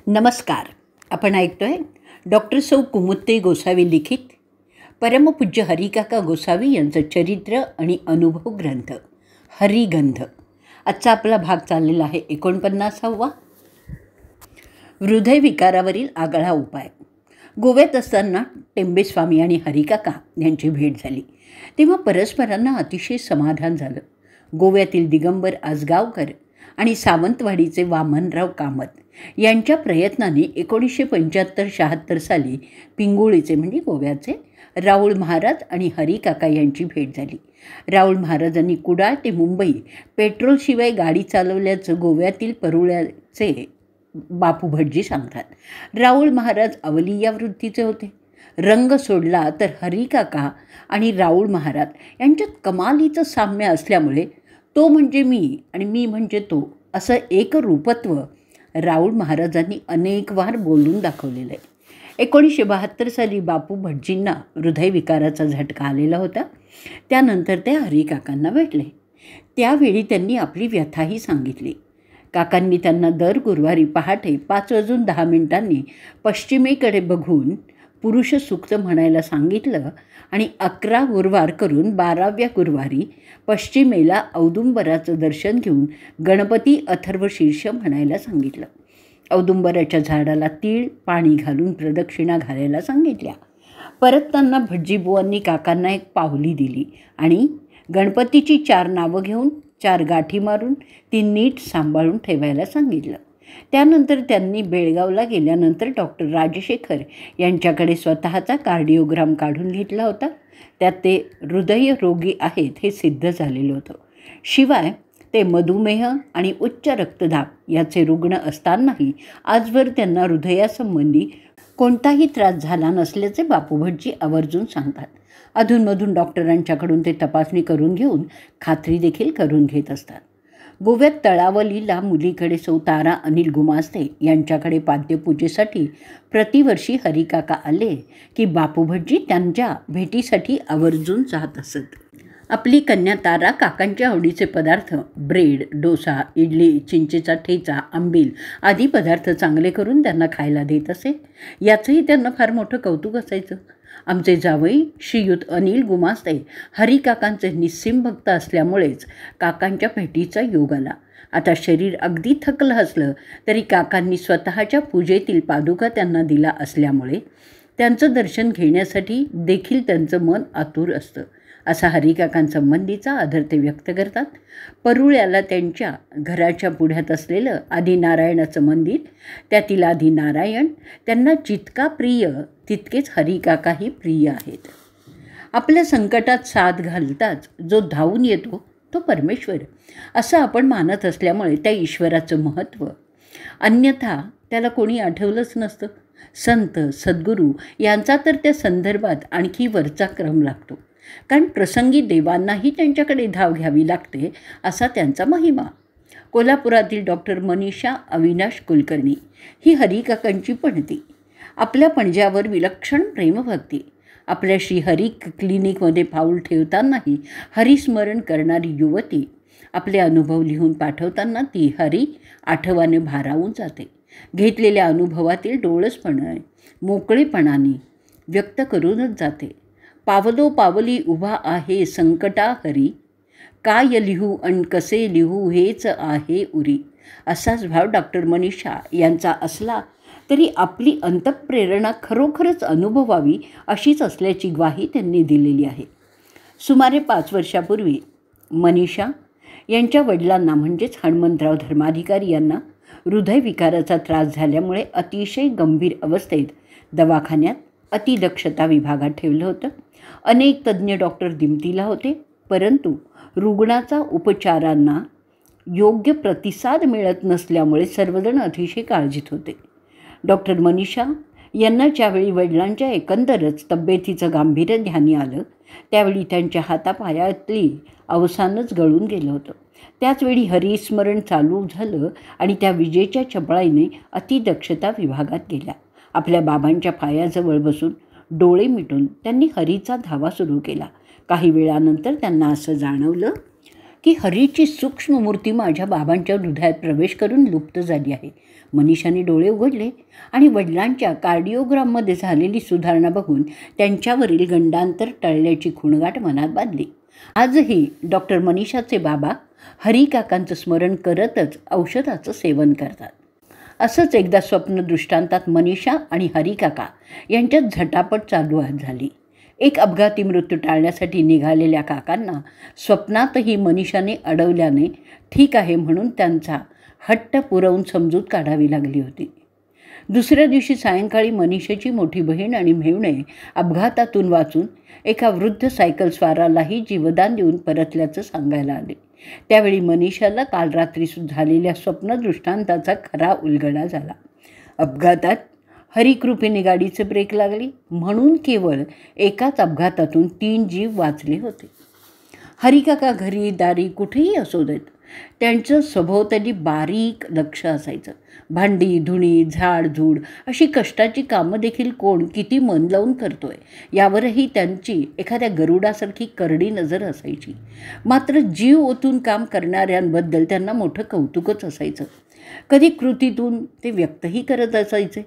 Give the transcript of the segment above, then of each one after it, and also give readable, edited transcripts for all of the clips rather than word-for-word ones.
नमस्कार. आपण ऐकतोय डॉक्टर सौ कुमुत्ते गोसावी लिखित परमपूज्य हरिकाका गोसावी यांचं चरित्र आणि अनुभव ग्रंथ हरिगंध. आजचा आपला भाग चाललेला आहे 49वा. हृदयविकारावरील आगळा उपाय. गोव्यात असताना टेंबेस्वामी आणि हरिकाका यांची भेट झाली. तेव्हा परस्परांना अतिशय समाधान झालं. गोव्यातील दिगंबर आजगावकर आणि सावंतवाडीचे वामनराव कामत यांच्या प्रयत्नाने 1975-76 साली पिंगुळीचे म्हणजे गोव्याचे राऊळ महाराज आणि हरिकाका यांची भेट झाली. राऊळ महाराजांनी कुडाळ ते मुंबई पेट्रोलशिवाय गाडी चालवल्याचं गोव्यातील परुळ्याचे बापू भटजी सांगतात. राऊळ महाराज अवली या वृत्तीचे होते. रंग सोडला तर हरिकाका आणि राऊळ महाराज यांच्यात कमालीचं साम्य असल्यामुळे तो म्हणजे मी आणि मी म्हणजे तो असं एकरूपत्व राऊळ महाराजांनी अनेक वार बोलून दाखवलेलं आहे. 1972 साली बापू भटजींना हृदयविकाराचा झटका आलेला होता. त्यानंतर ते हरिकाकांना भेटले. त्यावेळी त्यांनी आपली व्यथाही सांगितली. काकांनी त्यांना दर गुरुवारी पहाटे 5:10 पश्चिमेकडे बघून पुरुष सूक्त म्हणायला सांगितलं आणि 11 गुरुवार करून 12व्या गुरुवारी पश्चिमेला औदुंबराचं दर्शन घेऊन गणपती अथर्वशीर्ष म्हणायला सांगितलं. औदुंबराच्या झाडाला तीळ पाणी घालून प्रदक्षिणा घालायला सांगितल्या. परतताना भटजीबुवांनी काकांना एक पावली दिली आणि गणपतीची 4 नावं घेऊन 4 गाठी मारून ती नीट सांभाळून ठेवायला सांगितलं. त्यानंतर त्यांनी बेळगावला गेल्यानंतर डॉक्टर राजशेखर यांच्याकडे स्वतःचा कार्डिओग्राम काढून घेतला होता. त्यात ते हृदयरोगी आहेत हे सिद्ध झालेलं होतं. शिवाय ते मधुमेह आणि उच्च रक्तदाब याचे रुग्ण असतानाही आजवर त्यांना हृदयासंबंधी कोणताही त्रास झाला नसल्याचे बापू भटजी आवर्जून सांगतात. अधूनमधून डॉक्टरांच्याकडून ते तपासणी करून घेऊन खात्री देखील करून घेत असतात. गोव्यात तळावलीला मुलीकडे सौ तारा अनिल गुमास्ते यांच्याकडे पाद्यपूजेसाठी प्रतिवर्षी हरिकाका आले की बापू भटजी त्यांच्या भेटीसाठी आवर्जून जात असत. आपली कन्या तारा काकांच्या आवडीचे पदार्थ ब्रेड, डोसा, इडली, चिंचेचा ठेचा, आंबील आदी पदार्थ चांगले करून त्यांना खायला देत असे. याचंही त्यांना फार मोठं कौतुक असायचं. आमचे जावई श्रीयुत अनिल गुमास्ते हरिकाकांचे निस्सीम भक्त असल्यामुळेच काकांच्या भेटीचा योग आला. आता शरीर अगदी थकलं असलं तरी काकांनी स्वतःच्या पूजेतील पादुका त्यांना दिला असल्यामुळे त्यांचं दर्शन घेण्यासाठी देखील त्यांचं मन आतुर असतं. असा हरिकाकांसंबंधीचा आदर ते व्यक्त करतात. परुळ्याला त्यांच्या घराच्या पुढ्यात असलेलं आदिनारायणाचं मंदिर, त्यातील आदिनारायण त्यांना जितका प्रिय तितकेच हरिकाकाही प्रिय आहेत. आपल्या संकटात साथ घालताच जो धावून येतो तो परमेश्वर असं आपण मानत असल्यामुळे त्या ईश्वराचं महत्त्व अन्यथा त्याला कोणी आठवलंच नसतं. संत सद्गुरू यांचा तर त्या संदर्भात आणखी वरचा क्रम लागतो. कारण प्रसंगी देवांनाही त्यांच्याकडे धाव घ्यावी लागते असा त्यांचा महिमा. कोल्हापुरातील डॉक्टर मनीषा अविनाश कुलकर्णी ही हरिकाकांची पणती. आपल्या पणज्यावर विलक्षण प्रेमभक्ती. आपल्या श्रीहरी क्लिनिकमध्ये पाऊल ठेवतानाही हरिस्मरण करणारी युवती. आपले अनुभव लिहून पाठवताना ती हरी आठवाने भारावून जाते. घेतलेल्या अनुभवातील डोळसपणे मोकळेपणाने व्यक्त करूनच जाते. पावलो पावली उभा आहे संकटा हरी, काय लिहू अन कसे लिहू हेच आहे उरी. असाच भाव डॉक्टर मनीषा यांचा असला तरी आपली अंतःप्रेरणा खरोखरच अनुभवावी अशीच असल्याची ग्वाही त्यांनी दिलेली आहे. सुमारे 5 वर्षापूर्वी मनीषा यांच्या वडिलांना म्हणजेच हनुमंतराव धर्माधिकारी यांना हृदयविकाराचा त्रास झाल्यामुळे अतिशय गंभीर अवस्थेत दवाखान्यात अतिदक्षता विभागात ठेवलं होतं. अनेक तज्ज्ञ डॉक्टर दिमतीला होते, परंतु रुग्णाचा उपचारांना योग्य प्रतिसाद मिळत नसल्यामुळे सर्वजण अतिशय काळजीत होते. डॉक्टर मनीषा यांना ज्यावेळी वडिलांच्या एकंदरच तब्येतीचं गांभीर्य ध्यानी आलं त्यावेळी त्यांच्या हातापायातली अवसानच गळून गेलं होतं. त्याचवेळी हरिस्मरण चालू झालं आणि त्या विजेच्या चपळाईने अतिदक्षता विभागात गेल्या. आपल्या बाबांच्या पायाजवळ बसून डोळे मिटून त्यांनी हरीचा धावा सुरू केला. काही वेळानंतर त्यांना असं जाणवलं की हरीची सूक्ष्म मूर्ती माझ्या बाबांच्या हृदयात प्रवेश करून लुप्त झाली आहे. मनीषाने डोळे उघडले आणि वडिलांच्या कार्डिओग्राममध्ये झालेली सुधारणा बघून त्यांच्यावरील गंडांतर टळल्याची खुणगाट मनात बांधली. आजही डॉक्टर मनीषाचे बाबा हरिकाकांचं स्मरण करतच औषधाचं सेवन करतात. असंच एकदा स्वप्नदृष्टांतात मनीषा आणि हरिकाका यांच्यात झटापट चालू झाली. एक अपघाती मृत्यू टाळण्यासाठी निघालेल्या काकांना स्वप्नातही मनीषाने अडवल्याने ठीक आहे म्हणून त्यांचा हट्ट पुरवून समजूत काढावी लागली होती. दुसऱ्या दिवशी सायंकाळी मनीषेची मोठी बहीण आणि मेहुणे अपघातातून वाचून एका वृद्ध सायकलस्वारालाही जीवदान देऊन परतल्याचं सांगायला आले. त्यावेळी मनीषाला काल रात्री झालेल्या स्वप्नदृष्टांताचा खरा उलगडा झाला. अपघातात हरिकृपेने गाडीचे ब्रेक लागले म्हणून केवळ एकाच अपघातातून 3 जीव वाचले होते. हरिकाका घरी दारी कुठेही असू देत, त्यांचं सभोवताली बारीक लक्ष असायचं. भांडी धुणी झाडझूड अशी कष्टाची कामं देखील कोण किती मन लावून करतोय यावरही त्यांची एखाद्या गरुडासारखी करडी नजर असायची. मात्र जीव ओतून काम करणाऱ्यांबद्दल त्यांना मोठं कौतुकच असायचं. कधी कृतीतून ते व्यक्तही करत असायचे.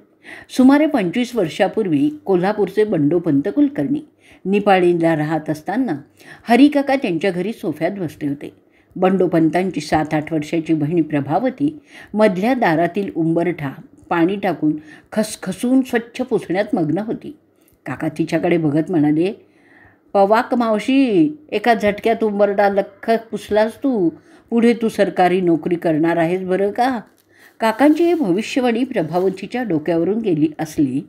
सुमारे 25 वर्षापूर्वी कोल्हापूरचे बंडोपंत कुलकर्णी निपाळीला राहत असताना हरिकाका त्यांच्या घरी सोफ्यात बसले होते. बंडोपंतांची 7-8 वर्षाची बहीण प्रभावती मधल्या दारातील उंबरठा पाणी टाकून खसखसून स्वच्छ पुसण्यात मग्न होती. काका तिच्याकडे बघत म्हणाले, पवाक मावशी, एका झटक्यात उंबरठा लख्ख पुसलास तू. पुढे तू सरकारी नोकरी करणार आहेस बरं का. काकांची ही भविष्यवाणी प्रभावतीच्या डोक्यावरून गेली असली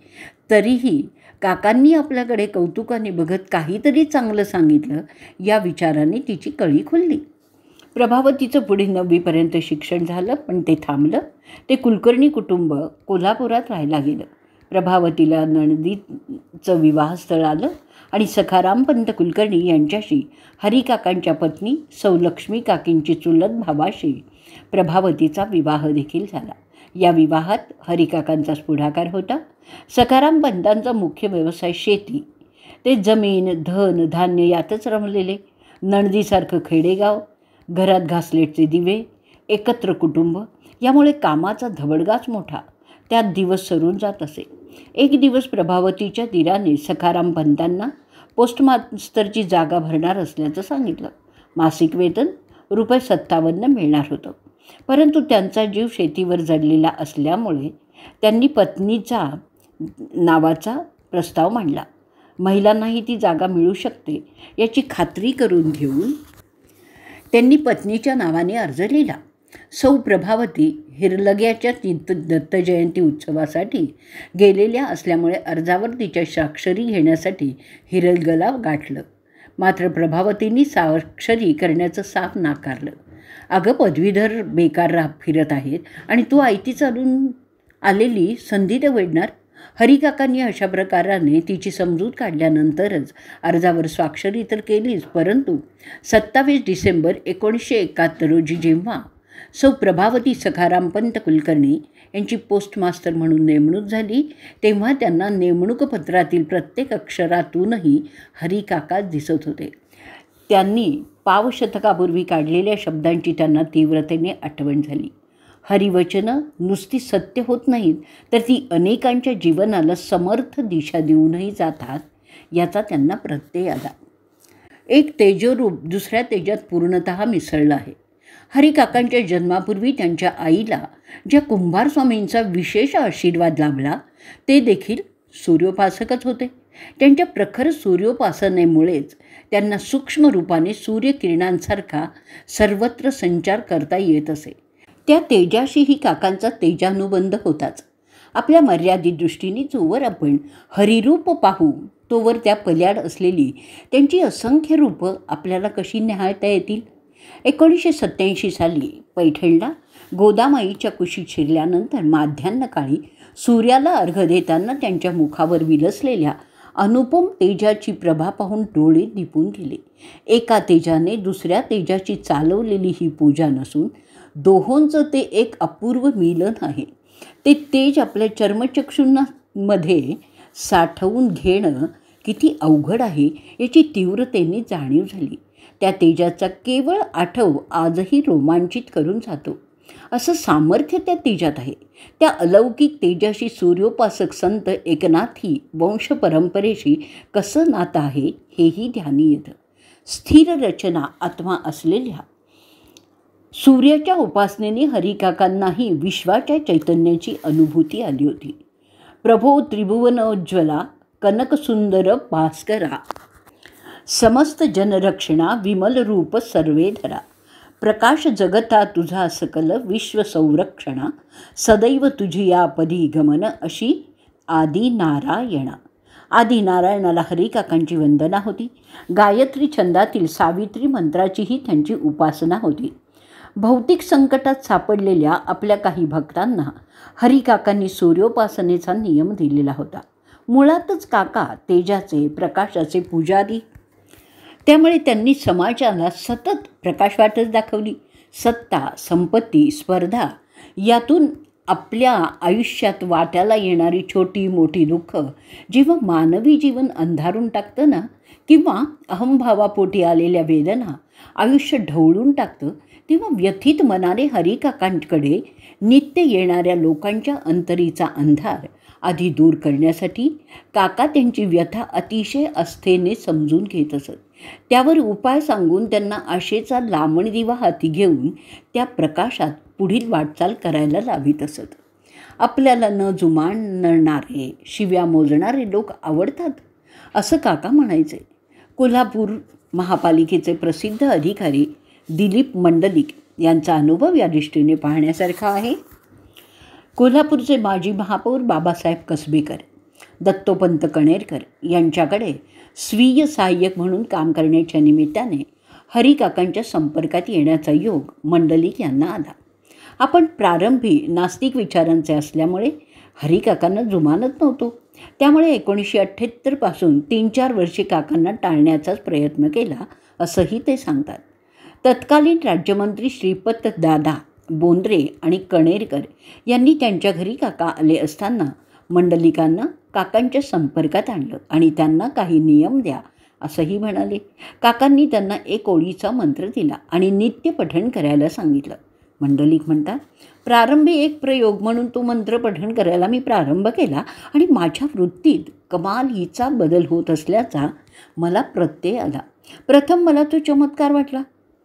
तरीही काकांनी आपल्याकडे कौतुकाने बघत काहीतरी चांगलं सांगितलं या विचाराने तिची कळी खुलली. प्रभावतीचं पुढे 9वीपर्यंत शिक्षण झालं, पण ते थांबलं. ते कुलकर्णी कुटुंब कोल्हापुरात राहायला गेलं. प्रभावतीला नणंदीचं विवाहस्थळ आलं आणि सखारामपंत कुलकर्णी यांच्याशी हरिकाकांच्या पत्नी सौ लक्ष्मी काकींची चुलत भावाशी प्रभावतीचा विवाह देखील झाला. या विवाहात हरिकाकांचाच पुढाकार होता. सखारामपंतांचा मुख्य व्यवसाय शेती. ते जमीन धन धान्य यातच रमलेले. नणंदीसारखं खेडेगाव, घरात घासलेटचे दिवे, एकत्र कुटुंब यामुळे कामाचा धबडगाच मोठा. त्यात दिवस सरून जात असे. एक दिवस प्रभावतीच्या दिराने सखारामपंतांना पोस्टमास्टरची जागा भरणार असल्याचं सांगितलं. मासिक वेतन ₹57 मिळणार होतं. परंतु त्यांचा जीव शेतीवर जडलेला असल्यामुळे त्यांनी पत्नीचा नावाचा प्रस्ताव मांडला. महिलांनाही ती जागा मिळू शकते याची खात्री करून घेऊन त्यांनी पत्नीच्या नावाने अर्ज लिहिला. सौ प्रभावती हिरलग्याच्या दत्तजयंती उत्सवासाठी गेलेल्या असल्यामुळे अर्जावर तिच्या स्वाक्षरी घेण्यासाठी हिरलगला गाठलं. मात्र प्रभावतींनी स्वाक्षरी करण्याचं साफ नाकारलं. अगं, पदवीधर बेकार फिरत आहेत आणि तू आयती चालून आलेली संधी ते वेडणार. हरिकाकांनी अशा प्रकाराने तिची समजूत काढल्यानंतरच अर्जावर स्वाक्षरी तर केलीच, परंतु 27 डिसेंबर 1971 रोजी जेव्हा सौ प्रभावती सखारामपंत कुलकर्णी यांची पोस्टमास्टर म्हणून नेमणूक झाली तेव्हा त्यांना नेमणूक पत्रातील प्रत्येक अक्षरातूनही हरिकाका दिसत होते. त्यांनी पावशतकापूर्वी काढलेल्या शब्दांची त्यांना तीव्रतेने आठवण झाली. हरिवचनं नुसती सत्य होत नाहीत, तर ती अनेकांच्या जीवनाला समर्थ दिशा देऊनही जातात याचा त्यांना प्रत्यय आला. एक तेजोरूप दुसऱ्या तेजात पूर्णतः मिसळलं आहे. हरिकाकांच्या जन्मापूर्वी त्यांच्या आईला ज्या कुंभारस्वामींचा विशेष आशीर्वाद लाभला ते देखील सूर्योपासकच होते. त्यांच्या प्रखर सूर्योपासनेमुळेच त्यांना सूक्ष्म रूपाने सूर्यकिरणांसारखा सर्वत्र संचार करता येत असे. त्या तेजाशीही काकांचा तेजानुबंध होताच. आपल्या मर्यादित दृष्टीने जोवर आपण हरिरूप पाहू तोवर त्या पल्याड असलेली त्यांची असंख्य रूपं आपल्याला कशी निहाळता येतील. 1987 साली पैठणला गोदामाईच्या कुशीत शिरल्यानंतर माध्यान्हकाळी सूर्याला अर्घ देताना त्यांच्या मुखावर विलसलेल्या अनुपम तेजाची प्रभा पाहून डोळे दिपून गेले. एका तेजाने दुसऱ्या तेजाची चालवलेली ही पूजा नसून दोहोंचं ते एक अपूर्व मिलन आहे. ते तेज आपल्या चर्मचक्षुंमध्ये साठवून घेणं किती अवघड आहे याची तीव्रतेने जाणीव झाली. त्या तेजाचा केवळ आठव आजही रोमांचित करून जातो. असं सामर्थ्य त्या तेजात आहे. त्या अलौकिक तेजाशी सूर्योपासक संत एकनाथी वंश परंपरेशी कसं नातं आहे हेही ध्यानी येतं. स्थिर रचना आत्मा असलेल्या सूर्याच्या उपासनेने हरिकाकांनाही विश्वाच्या चैतन्याची अनुभूती आली होती. प्रभो त्रिभुवनोज्ज्वला कनकसुंदर भास्करा, समस्त जनरक्षणा विमल रूप सर्वेधरा, प्रकाश जगता तुझा सकल विश्व संरक्षणा, सदैव तुझी या पदी गमन अशी आदिनारायणा. आदिनारायणाला हरिकाकांची वंदना होती. गायत्री छंदातील सावित्री मंत्राचीही त्यांची उपासना होती. भौतिक संकटात सापडलेल्या आपल्या काही भक्तांना हरिकाकांनी सूर्योपासनेचा नियम दिलेला होता. मुळातच काका तेजाचे प्रकाशाचे पुजारी, त्यामुळे त्यांनी समाजाला सतत प्रकाशवाटच दाखवली. सत्ता, संपत्ती, स्पर्धा यातून आपल्या आयुष्यात वाट्याला येणारी छोटी मोठी दुःख जेव्हा मानवी जीवन अंधारून टाकतं ना, किंवा अहंभावापोटी आलेल्या वेदना आयुष्य ढवळून टाकतं, तेव्हा व्यथित मनाने हरिकाकांकडे नित्य येणाऱ्या लोकांच्या अंतरीचा अंधार आधी दूर करण्यासाठी काका त्यांची व्यथा अतिशय आस्थेने समजून घेत असत. त्यावर उपाय सांगून त्यांना आशेचा लामणदिवा हाती घेऊन त्या प्रकाशात पुढील वाटचाल करायला लावित असत. आपल्याला न जुमानणारे, शिव्या मोजणारे लोक आवडतात असं काका म्हणायचे. कोल्हापूर महापालिकेचे प्रसिद्ध अधिकारी दिलीप मंडलिक यांचा अनुभव या दृष्टीने पाहण्यासारखा आहे. कोल्हापूरचे माजी महापौर बाबासाहेब कसबेकर दत्तोपंत कणेरकर यांच्याकडे स्वीय सहाय्यक म्हणून काम करण्याच्या निमित्ताने हरिकाकांच्या संपर्कात येण्याचा योग मंडलिक यांना आला. आपण प्रारंभी नास्तिक विचारांचे असल्यामुळे हरिकाकांना जुमानत नव्हतो. त्यामुळे 1978 पासून 3-4 वर्षे काकांना टाळण्याचाच प्रयत्न केला असंही ते सांगतात. तत्कालीन राज्यमंत्री श्रीपत दादा बोंद्रे आणि कणेरकर यांनी त्यांच्या घरी काका आले असताना मंडलिकांना काकांच्या संपर्कात आणलं आणि त्यांना काही नियम द्या असंही म्हणाले. काकांनी त्यांना एक ओळीचा मंत्र दिला आणि नित्य पठण करायला सांगितलं. मंडलिक म्हणतात, प्रारंभी एक प्रयोग म्हणून तो मंत्र पठण करायला मी प्रारंभ केला आणि माझ्या वृत्तीत कमालीचा बदल होत असल्याचा मला प्रत्यय आला. प्रथम मला तो चमत्कार वाटला,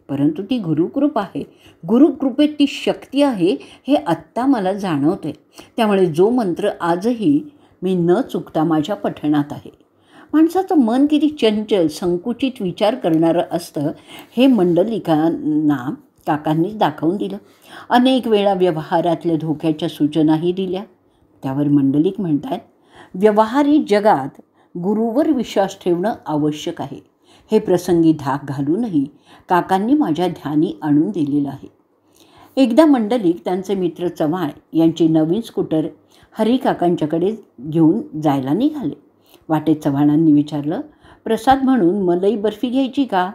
परंतु ती गुरुकृपा आहे. गुरुकृपेत ती शक्ती आहे हे आत्ता मला जाणवते. त्यामुळे जो मंत्र आजही मी न चुकता माझ्या पठणात आहे. माणसाचं मन किती चंचल, संकुचित विचार करणारं असतं हे मंडलिकांना काकांनीच दाखवून दिलं. अनेक वेळा व्यवहारातल्या धोक्याच्या सूचनाही दिल्या. त्यावर मंडलिक म्हणतात, व्यवहारी जगात गुरुवर विश्वास ठेवणं आवश्यक आहे. हे प्रसंगी धाक घालूनही काकांनी माझ्या ध्यानी आणून दिलेलं आहे. एकदा मंडलिक त्यांचे मित्र चव्हाण यांची नवीन स्कूटर हरिकाकांच्याकडे घेऊन जायला निघाले. वाटेत चव्हाणांनी विचारलं, प्रसाद म्हणून मलाई बर्फी घ्यायची का?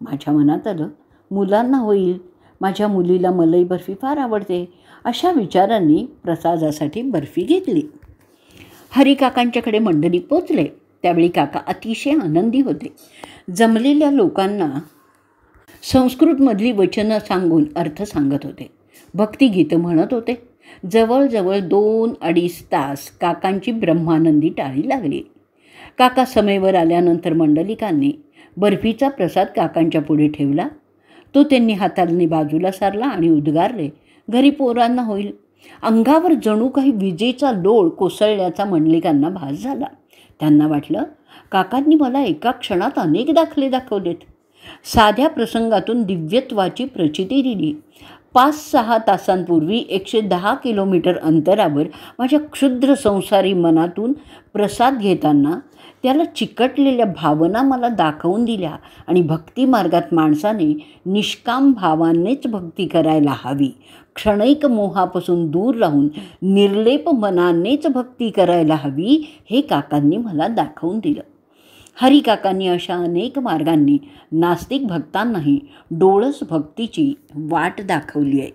माझ्या मनात आलं, मुलांना होईल, माझ्या मुलीला मलाई बर्फी फार आवडते. अशा विचारांनी प्रसादासाठी बर्फी घेतली. हरिकाकांच्याकडे मंडलिक पोचले. त्यावेळी काका अतिशय आनंदी होते. जमलेल्या लोकांना संस्कृतमधली वचनं सांगून अर्थ सांगत होते. भक्तिगीतं म्हणत होते. जवळजवळ 2-2.5 तास काकांची ब्रह्मानंदी टाळी लागली. काका समेवर आल्यानंतर मंडलिकांनी बर्फीचा प्रसाद काकांच्या पुढे ठेवला. तो त्यांनी हाताने बाजूला सारला आणि उद्गारले, घरी पोरांना होईल. अंगावर जणू काही विजेचा लोळ कोसळल्याचा मंडलिकांना भास झाला. त्यांना वाटलं, काकांनी मला एका क्षणात अनेक दाखले दाखवलेत. साध्या प्रसंगातून दिव्यत्वाची प्रचिती दिली. 5-6 तासांपूर्वी 110 किलोमीटर अंतरावर माझ्या क्षुद्र संसारी मनातून प्रसाद घेताना त्याला चिकटलेल्या भावना मला दाखवून दिल्या आणि भक्तिमार्गात माणसाने निष्काम भावानेच भक्ती करायला हवी. क्षणैक मोहापासून दूर राहून निर्लेप मनानेच भक्ती करायला हवी हे काकांनी मला दाखवून दिलं. हरिकाकांनी अशा अनेक मार्गांनी नास्तिक भक्तांनाही डोळस भक्तीची वाट दाखवली आहे.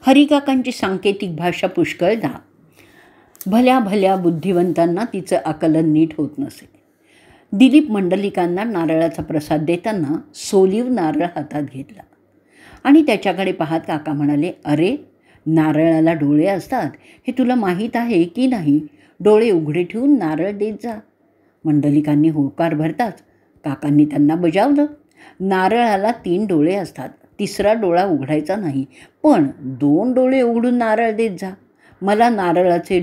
हरिकाकांची सांकेतिक भाषा पुष्कळदा भल्या भल्या बुद्धिवंतांना तिचं आकलन नीट होत नसे. दिलीप मंडलिकांना नारळाचा प्रसाद देताना सोलीव नारळ हातात घेतला आणि त्याच्याकडे पाहत काका म्हणाले, अरे, नारळाला डोळे असतात हे तुला माहीत आहे की नाही? डोळे उघडे ठेवून नारळ देत जा. मंडलिकांनी होकार भरताच काकांनी त्यांना बजावलं. नारळाला 3 डोळे असतात, 3रा डोळा उघडायचा नाही, पण 2 डोळे उघडून नारळ देत जा. मला नारळाचे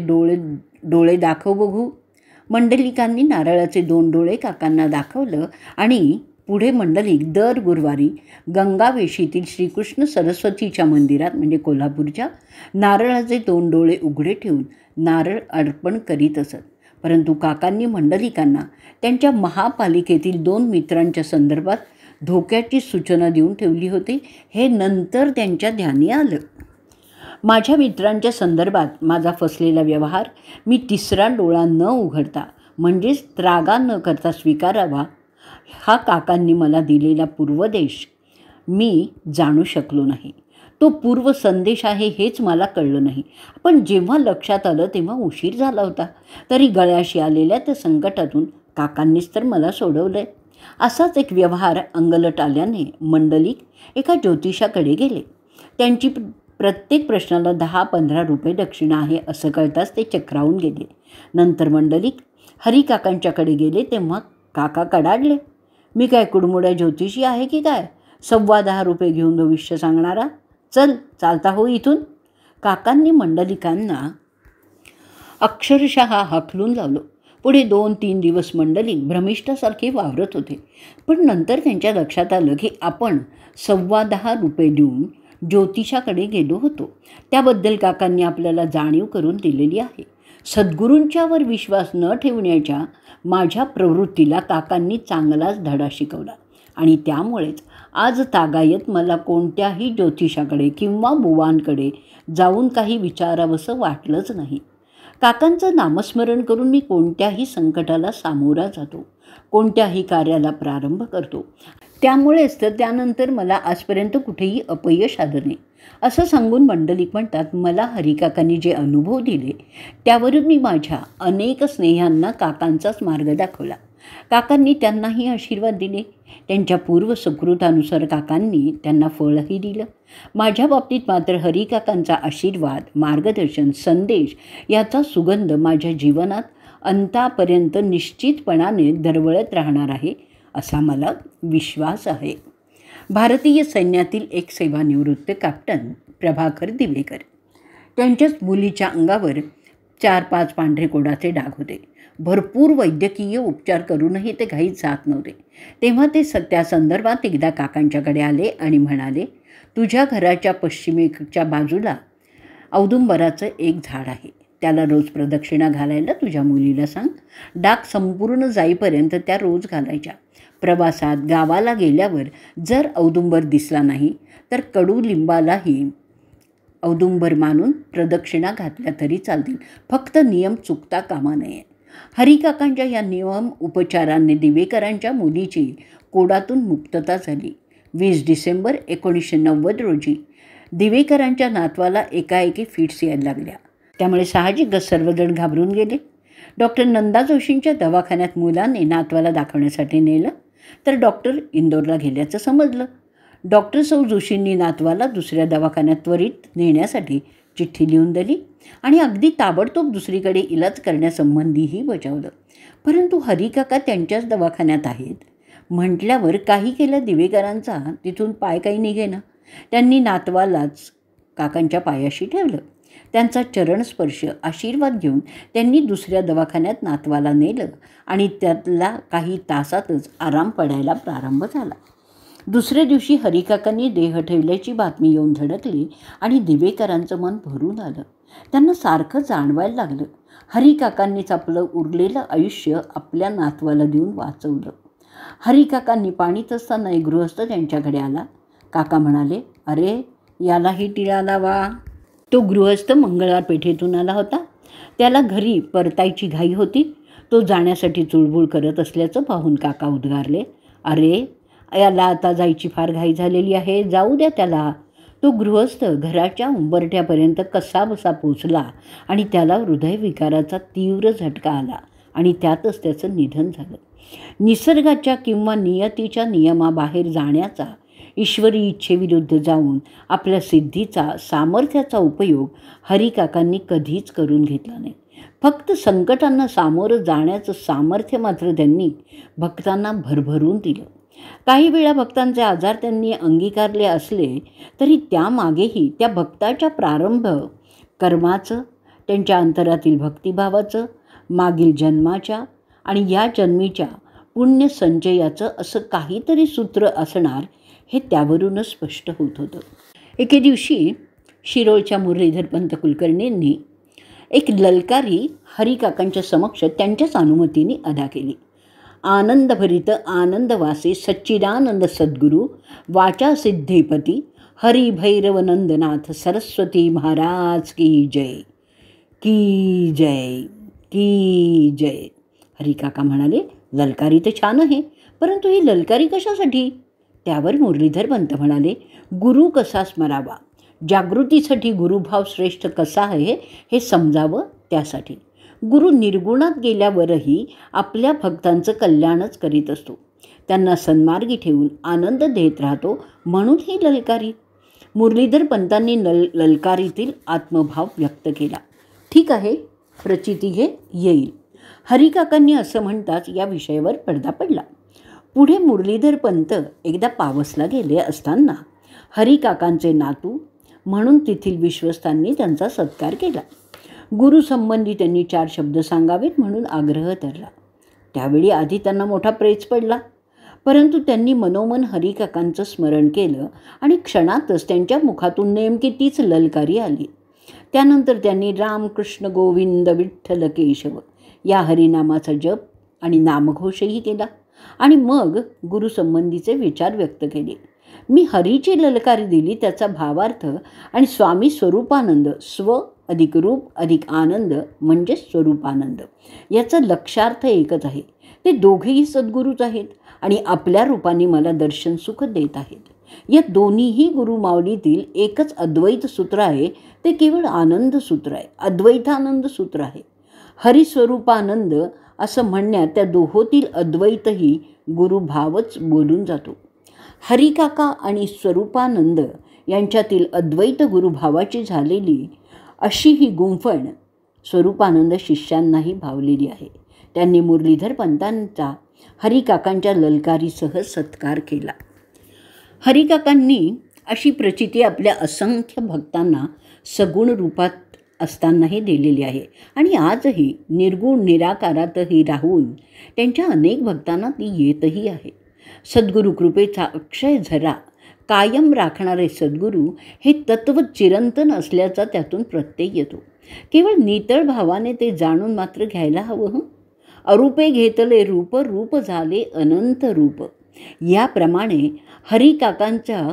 डोळे दाखव बघू. मंडलिकांनी नारळाचे 2 डोळे काकांना दाखवलं आणि पुढे मंडलिक दर गुरुवारी गंगावेशीतील श्रीकृष्ण सरस्वतीच्या मंदिरात म्हणजे कोल्हापूरच्या नारळाचे 2 डोळे उघडे ठेवून नारळ अर्पण करीत असत. परंतु काकांनी मंडलिकांना त्यांच्या महापालिकेतील 2 मित्रांच्या संदर्भात धोक्याची सूचना देऊन ठेवली होती. हे नंतर त्यांच्या ध्यानी आलं. माझ्या मित्रांच्या संदर्भात माझा फसलेला व्यवहार मी 3रा डोळा न उघडता म्हणजेच त्रागा न करता स्वीकारावा, हा काकांनी मला दिलेला पूर्वदेश मी जाणू शकलो नाही. तो पूर्व संदेश आहे हेच मला कळलं नाही. पण जेव्हा लक्षात आलं तेव्हा उशीर झाला होता. तरी गळ्याशी आलेल्या त्या संकटातून काकांनीच तर मला सोडवलं आहे. असाच एक व्यवहार अंगलट आल्याने मंडलिक एका ज्योतिषाकडे गेले. त्यांची प्रत्येक प्रश्नाला 10-15 रुपये दक्षिणा आहे असं कळताच ते चक्रावून गेले. नंतर मंडलिक हरिकाकांच्याकडे गेले तेव्हा काका कडाडले. मी काय कुडमुड्या ज्योतिषी आहे की काय? 10.25 रुपये घेऊन भविष्य सांगणारा? चल, चालता हो इथून. काकांनी मंडलिकांना अक्षरशः हाकलून लावलं. पुढे 2-3 दिवस मंडलिक भ्रमिष्ठासारखे वावरत होते. पण नंतर त्यांच्या लक्षात आलं की आपण 10.25 रुपये देऊन ज्योतिषाकडे गेलो होतो. त्याबद्दल काकांनी आपल्याला जाणीव करून दिलेली आहे. सद्गुरूंच्यावर विश्वास न ठेवण्याच्या माझ्या प्रवृत्तीला काकांनी चांगलाच धडा शिकवला आणि त्यामुळेच आज तागायत मला कोणत्याही ज्योतिषाकडे किंवा बुवांकडे जाऊन काही विचारावंसं वाटलंच नाही. काकांचं नामस्मरण करून मी कोणत्याही संकटाला सामोरा जातो, कोणत्याही कार्याला प्रारंभ करतो. त्यामुळेच तर त्यानंतर मला आजपर्यंत कुठेही अपयश आलं नाही असं सांगून मंडलिक म्हणतात, मला हरिकाकांनी जे अनुभव दिले त्यावरून मी माझ्या अनेक स्नेहांना काकांचाच मार्ग दाखवला. काकांनी त्यांनाही आशीर्वाद दिले. त्यांच्या पूर्व सुकृतानुसार काकांनी त्यांना फळही दिलं. माझ्या बाबतीत मात्र हरिकाकांचा आशीर्वाद, मार्गदर्शन, संदेश याचा सुगंध माझ्या जीवनात अंतापर्यंत निश्चितपणाने दरवळत राहणार आहे असा मला विश्वास आहे. भारतीय सैन्यातील एक सेवानिवृत्त कॅप्टन प्रभाकर दिवेकर. त्यांच्याच मुलीच्या अंगावर 4-5 पांढरे कोडाचे डाग होते. भरपूर वैद्यकीय उपचार करूनही ते घाईत जात नव्हते. तेव्हा ते त्या संदर्भात एकदा काकांच्याकडे आले आणि म्हणाले, तुझ्या घराच्या पश्चिमेच्या बाजूला औदुंबराचं एक झाड आहे. त्याला रोज प्रदक्षिणा घालायला तुझ्या मुलीला सांग. डाग संपूर्ण जाईपर्यंत त्या रोज घालायच्या. प्रवासात गावाला गेल्यावर जर औदुंबर दिसला नाही तर कडुलिंबालाही औदुंबर मानून प्रदक्षिणा घातल्या तरी चालतील. फक्त नियम चुकता कामा नये. हरिकाकांच्या या नियम उपचारांनी दिवेकरांच्या मुलीची कोडातून मुक्तता झाली. 20 डिसेंबर 1990 रोजी दिवेकरांच्या नातवाला एकाएकी फिट्स यायला लागल्या. त्यामुळे साहजिकच सर्वजण घाबरून गेले. डॉक्टर नंदा जोशींच्या दवाखान्यात मुलाने नातवाला दाखवण्यासाठी नेलं तर डॉक्टर इंदोरला गेल्याचं समजलं. डॉक्टर सौ जोशींनी नातवाला दुसऱ्या दवाखान्यात त्वरित नेण्यासाठी चिठ्ठी लिहून दिली आणि अगदी ताबडतोब दुसरीकडे इलाज करण्यासंबंधीही बजावलं. परंतु हरिकाका त्यांच्याच दवाखान्यात आहेत म्हटल्यावर काही केलं दिवेकरांचा तिथून पाय काही निघेना. त्यांनी नातवालाच काकांच्या पायाशी ठेवलं. त्यांचा चरणस्पर्श, आशीर्वाद घेऊन त्यांनी दुसऱ्या दवाखान्यात नातवाला नेलं आणि त्यातला काही तासातच आराम पडायला प्रारंभ झाला. दुसऱ्या दिवशी हरिकाकांनी देह ठेवल्याची बातमी येऊन धडकली आणि दिवेकरांचं मन भरून आलं. त्यांना सारखं जाणवायला लागलं हरिकाकांनीच आपलं उरलेलं आयुष्य आपल्या नातवाला देऊन वाचवलं. हरिकाकांनी पाणीत असताना एक गृहस्थ त्यांच्याकडे आला. काका म्हणाले, अरे, यालाही टिळा लावा. तो गृहस्थ मंगळवार पेठेतून आला होता. त्याला घरी परतायची घाई होती. तो जाण्यासाठी चुळबुळ करत असल्याचं पाहून काका उद्गारले, अरे, याला आता जायची फार घाई झालेली आहे, जाऊ द्या त्याला. तो गृहस्थ घराच्या उंबरठ्यापर्यंत कसाबसा पोचला आणि त्याला हृदयविकाराचा तीव्र झटका आला आणि त्यातच त्याचं निधन झालं. निसर्गाच्या किंवा नियतीच्या नियमाबाहेर जाण्याचा, ईश्वरी इच्छेविरुद्ध जाऊन आपल्या सिद्धीचा, सामर्थ्याचा उपयोग हरिकाकांनी कधीच करून घेतला नाही. फक्त संकटांना सामोरं जाण्याचं सामर्थ्य मात्र त्यांनी भक्तांना भरभरून दिलं. काही वेळा भक्तांचे आजार त्यांनी अंगीकारले असले तरी त्यामागेही त्या भक्ताच्या प्रारंभ कर्माचं, त्यांच्या अंतरातील भक्तिभावाचं, मागील जन्माच्या आणि या जन्मीच्या पुण्य संचयाचं असं काहीतरी सूत्र असणार हे त्यावरूनच स्पष्ट होत होतं. एके दिवशी शिरोळच्या मुरलीधरपंत कुलकर्णींनी एक ललकारी हरिकाकांच्या समक्ष त्यांच्याच अनुमतीने अदा केली. आनंदभरित आनंदवासे सच्चिदानंद सद्गुरू वाचा सिद्धेपती हरिभैरवनंदनाथ सरस्वती महाराज की जय, की जय, की जय. हरिकाका म्हणाले, ललकारी तर छान आहे, परंतु ही ललकारी कशासाठी? त्यावर मुरलीधरपंत म्हणाले, गुरु कसा स्मरावा, जागृतीसाठी गुरुभाव श्रेष्ठ कसा आहे हे समजावं त्यासाठी. गुरु निर्गुणात गेल्यावरही आपल्या भक्तांचं कल्याणच करीत असतो, त्यांना सन्मार्गी ठेवून आनंद देत राहतो, म्हणून ही ललकारी. मुरलीधरपंतांनी ललकारीतील आत्मभाव व्यक्त केला. ठीक आहे, प्रचिती घे, येईल. हरिकाकांनी असं म्हणताच या विषयावर पडदा पडला. पुढे मुरलीधरपंत एकदा पावसला गेले असताना हरिकाकांचे नातू म्हणून तेथील विश्वस्तांनी त्यांचा सत्कार केला. गुरुसंबंधी त्यांनी 4 शब्द सांगावेत म्हणून आग्रह धरला. त्यावेळी आधी त्यांना मोठा प्रेच पडला, परंतु त्यांनी मनोमन हरिकाकांचं स्मरण केलं आणि क्षणातच त्यांच्या मुखातून नेमकी तीच ललकारी आली. त्यानंतर त्यांनी राम कृष्ण गोविंद विठ्ठल केशव या हरिनामाचा जप आणि नामघोषही केला आणि मग गुरुसंबंधीचे विचार व्यक्त केले. मी हरीची ललकारी दिली त्याचा भावार्थ आणि स्वामी स्वरूपानंद, स्व अधिक रूप अधिक आनंद म्हणजे स्वरूपानंद, याचा लक्षार्थ एकच आहे. ते दोघेही सद्गुरूच आहेत आणि आपल्या रूपाने मला दर्शन सुख देत आहेत. या दोन्हीही गुरुमाऊलीतील एकच अद्वैत सूत्र आहे, ते केवळ आनंद सूत्र आहे, अद्वैतानंद सूत्र आहे. हरिस्वरूपानंद असं म्हणण्यात त्या दोहोतील अद्वैतही गुरुभावच बोलून जातो. हरिकाका आणि स्वरूपानंद यांच्यातील अद्वैत गुरुभावाची झालेली अशी ही गुंफण स्वरूपानंद शिष्यांनाही भावलेली आहे. त्यांनी मुरलीधरपंतांचा हरिकाकांच्या ललकारीसह सत्कार केला. हरिकाकांनी अशी प्रचिती आपल्या असंख्य भक्तांना सगुण रूपात असतानाही दिलेली आहे आणि आजही निर्गुण निराकारातही राहून त्यांच्या अनेक भक्तांना ती येतही आहे. सद्गुरू कृपेचा अक्षय झरा कायम राखणारे सद्गुरू हे तत्व चिरंतन असल्याचा त्यातून प्रत्यय येतो. केवळ नितळ भावाने ते जाणून मात्र घ्यायला हवं. अरूपे घेतले रूप, रूप झाले अनंत रूप. याप्रमाणे हरिकाकांच्या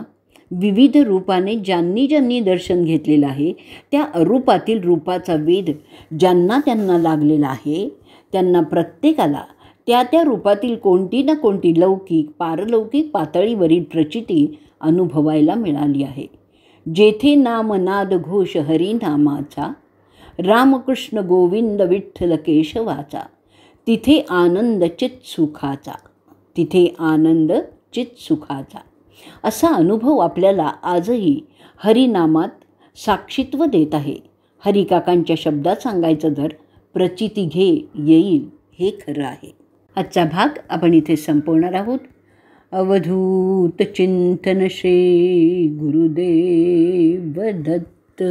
विविध रूपाने ज्यांनी ज्यांनी दर्शन घेतलेलं आहे त्या अरूपातील रूपाचा वेध ज्यांना त्यांना लागलेला आहे त्यांना प्रत्येकाला त्या त्या रूपातील कोणती ना कोणती लौकिक पारलौकिक पातळीवरील प्रचिती अनुभवायला मिळाली आहे. जेथे नाम नाद घोष हरिनामाचा, रामकृष्ण गोविंद विठ्ठल केशवाचा, तिथे आनंद चित सुखाचा, तिथे आनंद चित सुखाचा. असा अनुभव आपल्याला आजही हरिनामात साक्षीत्व देत आहे. हरिकाकांच्या शब्दात सांगायचं तर प्रचिती घे, येईल हे खरं आहे. आजचा भाग आपण इथे संपवणार आहोत. अवधूत चिंतन श्री गुरुदेव दत्त.